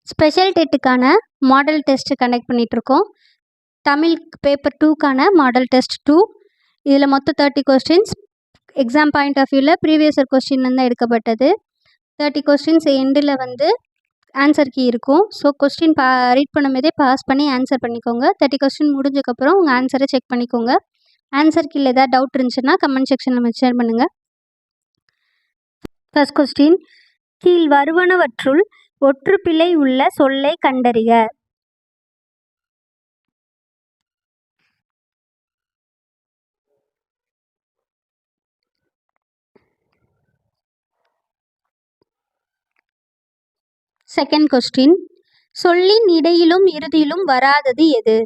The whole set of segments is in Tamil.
ஸ்பெஷல் டெட்டுக்கான மாடல் டெஸ்ட் கண்டக்ட் பண்ணிகிட்ருக்கோம். தமிழ் பேப்பர் 2க்கான மாடல் டெஸ்ட் 2. இதில் மொத்தம் 30 கொஸ்டின்ஸ். எக்ஸாம் பாயிண்ட் ஆஃப் வியூவில் ப்ரீவியஸ் இயர் கொஸ்டின்லேருந்து எடுக்கப்பட்டது. 30 கொஸ்டின்ஸ் எண்டில் ஆன்சர் கீ இருக்கும். ஸோ கொஸ்டின் ரீட் பண்ணும்போதே பாஸ் பண்ணி ஆன்சர் பண்ணிக்கோங்க. 30 கொஸ்டின் முடிஞ்சக்கப்புறம் உங்கள் ஆன்சரை செக் பண்ணிக்கோங்க. ஆன்சர் கீழே ஏதாவது டவுட் இருந்துச்சுன்னா கமெண்ட் செக்ஷனில் மென்ஷன் பண்ணுங்கள். ஃபர்ஸ்ட் கொஸ்டின், கீழ் வருவனவற்றுள் ஒற்றுப்பிழை உள்ள சொல்லை கண்டறிக. செகண்ட் கொஸ்டின், சொல்லின் இடையிலும் இறுதியிலும் வராதது எது?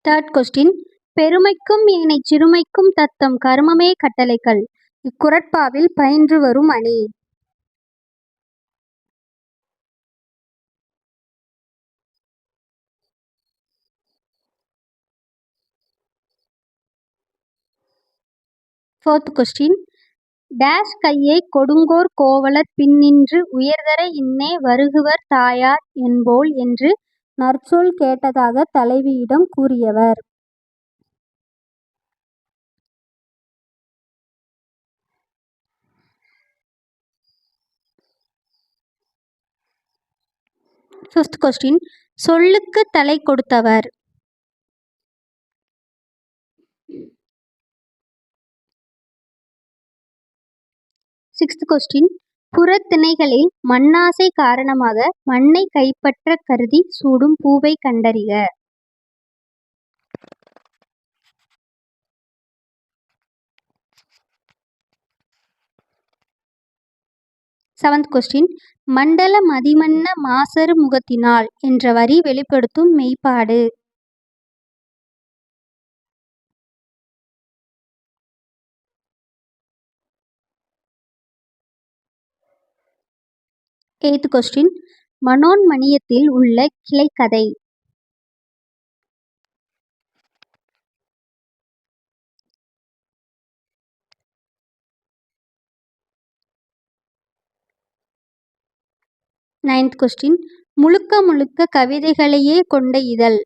தேர்ட் கொஸ்டின், பெருமைக்கும் ஏனைச் சிறுமைக்கும் தத்தம் கருமமே கட்டளைகள். இக்குறட்பாவில் பயின்று வரும் அணி. ஃபோர்த் கொஸ்டின், டேஷ் கையை கொடுங்கோர் கோவலர் பின்னின்று உயர்தர இன்னே வருகுவர் தாயார் என்போல் என்று நற்சொல் கேட்டதாக தலைவியிடம் கூறியவர். ஃபிஃப்த் கொஸ்டின், சொல்லுக்கு தலை கொடுத்தவர். சிக்ஸ்த் கொஸ்டின், புறத்திணைகளில் மண்ணாசை காரணமாக மண்ணை கைப்பற்ற கருதி சூடும் பூவை கண்டறிக. செவன்த் கொஸ்டின், மண்டல மதிமன்ன மாசறு முகத்தினாள் என்ற வரி வெளிப்படுத்தும் மெய்ப்பாடு. எய்த் கொஸ்டின், மனோன்மணியத்தில் உள்ள கிளைக்கதை. நைன்த் கொஸ்டின், முழுக்க முழுக்க கவிதைகளையே கொண்ட இதழ்.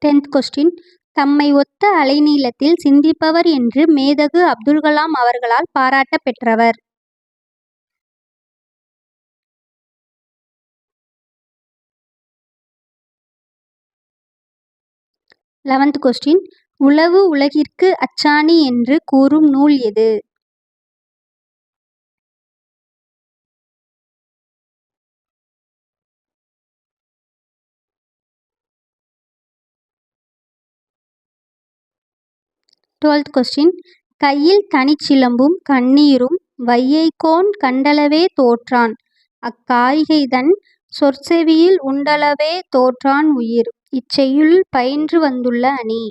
டென்த் கொஸ்டின், தம்மை ஒத்த அலைநீளத்தில் சிந்திப்பவர் என்று மேதகு அப்துல் கலாம் அவர்களால் பாராட்ட பெற்றவர். லெவன்த் கொஸ்டின், உளவு உலகிற்கு அச்சாணி என்று கூறும் நூல் எது? டுவெல்த் கொஸ்டின், கையில் தனிச்சிலம்பும் கண்ணீரும் வையைக்கோன் கண்டளவே தோற்றான் அக்காரிகைதன் சொற்செவியில் உண்டளவே தோற்றான் உயிர். இச்செய்யுளில் பயின்று வந்துள்ள அணி.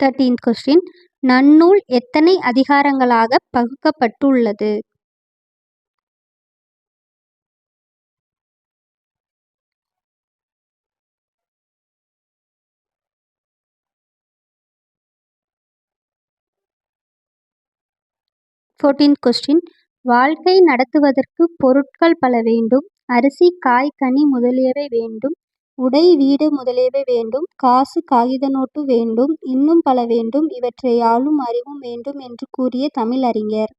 தேர்ட்டீன்த் கொஸ்டின், நன்னூல் எத்தனை அதிகாரங்களாக பகுக்கப்பட்டுள்ளது? ஃபோர்டீன்த் கொஸ்டின், வாழ்க்கை நடத்துவதற்கு பொருட்கள் பல வேண்டும். அரிசி காய் கனி முதலியவை வேண்டும். உடை வீடு முதலியவை வேண்டும். காசு காகித நோட்டு வேண்டும். இன்னும் பல வேண்டும். இவற்றை ஆளும் அறிவும் வேண்டும் என்று கூறிய தமிழ் அறிஞர்.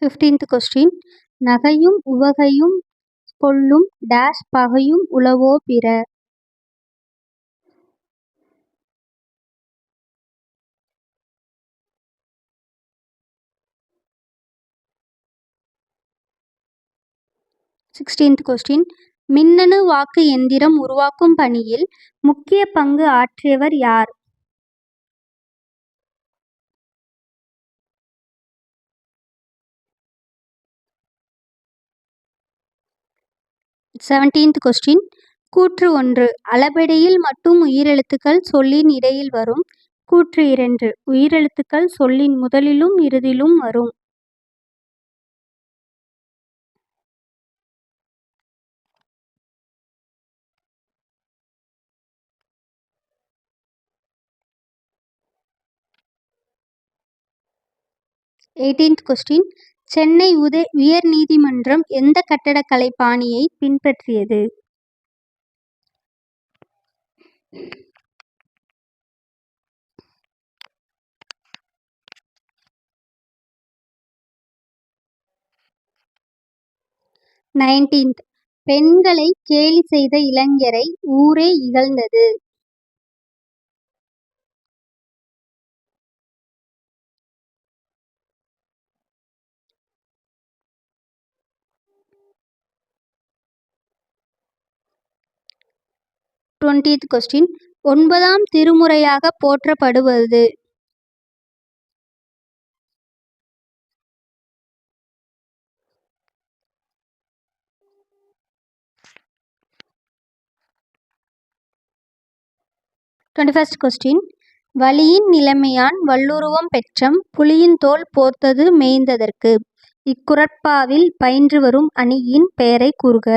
ஃபிஃப்டீன்த் கொஸ்டின், நகையும் உவகையும் கொள்ளும் டேஷ் பகையும் உளவோ பிற. 16th question. மின்னணு வாக்கு எந்திரம் உருவாக்கும் பணியில் முக்கிய பங்கு ஆற்றியவர் யார்? Seventeenth question. கூற்று 1 அளபெடையில் மட்டும் உயிரெழுத்துக்கள் சொல்லின் இடையில் வரும். கூற்று 2 உயிரெழுத்துக்கள் சொல்லின் முதலிலும் இறுதியிலும் வரும். Eighteenth question. சென்னை உயர் நீதிமன்றம் எந்த கட்டடக்கலை பாணியை பின்பற்றியது? நைன்டீன்த். பெண்களை கேலி செய்த இளைஞரை ஊரே இகழ்ந்தது. 20th question. 9ஆம் திருமுறையாக போற்றப்படுவது? Twenty question. வலியின் நிலைமையான் வல்லுருவம் பெற்றம் புலியின் தோல் போர்த்தது மேய்ந்ததற்கு. இக்குறட்பாவில் பயின்று வரும் அணியின் பெயரை கூறுக.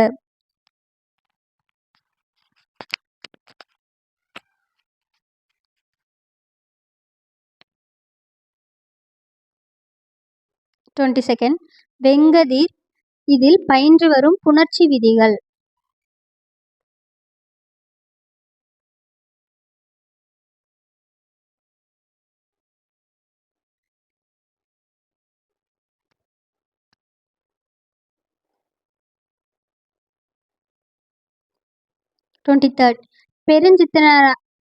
டுவெண்ட்டி வெங்கதிர் இதில் பயின்று வரும் புணர்ச்சி விதிகள். டுவெண்ட்டி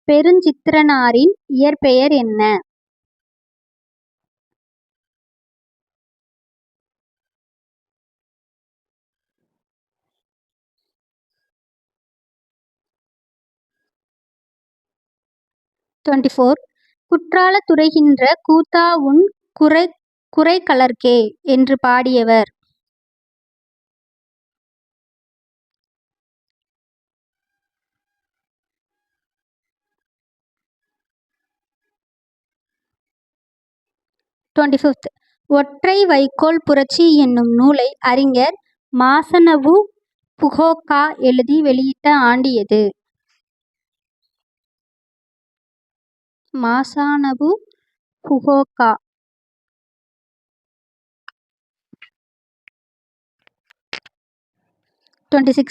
பெருஞ்சித்திரனாரின் இயற்பெயர் என்ன? டுவெண்ட்டி குற்றால துறைகின்ற கூத்தா உன் குரைகழற்கே என்று பாடியவர்? டுவெண்ட்டி ஒற்றை வைக்கோல் புரட்சி என்னும் நூலை அறிஞர் மாசனவு புகோகா எழுதி வெளியிட்ட ஆண்டு எது? மாசானபு புகோகா. டுவெண்ட்டி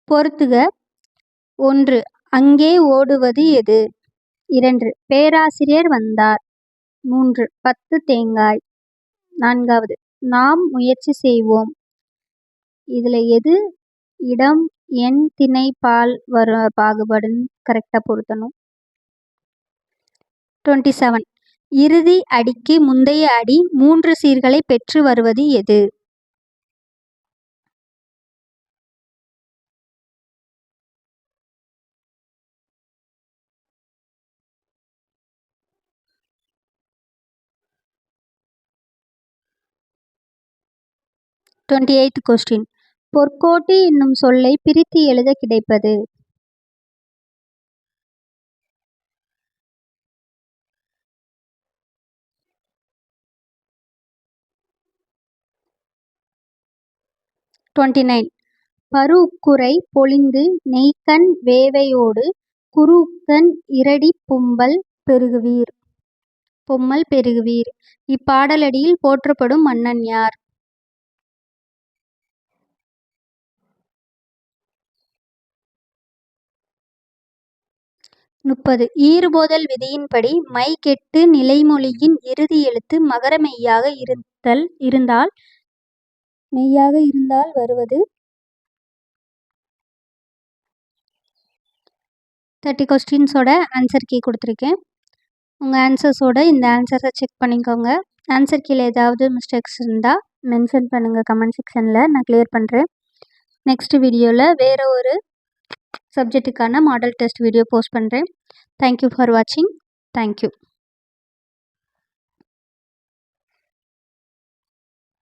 பொறுத்துக. 1 அங்கே ஓடுவது எது? 2 பேராசிரியர் வந்தார். 3 10 தேங்காய். 4 நாம் முயற்சி செய்வோம். இதுல எது இடம் எண் திணை பால் பாகுபாடுன்னு கரெக்டா பொருத்தணும். 27 இறுதி அடிக்கு முந்தைய அடி 3 சீர்களை பெற்று வருவது எது? Twenty question. பொற்கோட்டு என்னும் சொல்லை பிரித்து எழுத கிடைப்பது? டுவெண்ட்டி பருஉக்குரை பொலிந்து நெய்கண் வேவையோடு குருஉக்கண் இரடி பொம்மல் பெருகுவீர். இப்பாடலடியில் போற்றப்படும் மன்னன் யார்? 30 ஈறுபோதல் விதியின்படி மை கெட்டு நிலைமொழியின் இறுதி எழுத்து மகர மெய்யாக இருந்தால் வருவது? 30 கொஸ்டின்ஸோட ஆன்சர் கீ கொடுத்துருக்கேன். உங்கள் ஆன்சர்ஸோட இந்த ஆன்சரை செக் பண்ணிக்கோங்க. ஆன்சர் கீழே ஏதாவது மிஸ்டேக்ஸ் இருந்தால் மென்ஷன் பண்ணுங்கள் கமெண்ட் செக்ஷனில், நான் கிளியர் பண்ணுறேன். நெக்ஸ்ட் வீடியோவில் வேறு ஒரு சப்ஜெக்ட்டுக்கான மாடல் டெஸ்ட் வீடியோ போஸ்ட் பண்ணுறேன். தேங்க்யூ ஃபார் வாட்சிங். தேங்க்யூ.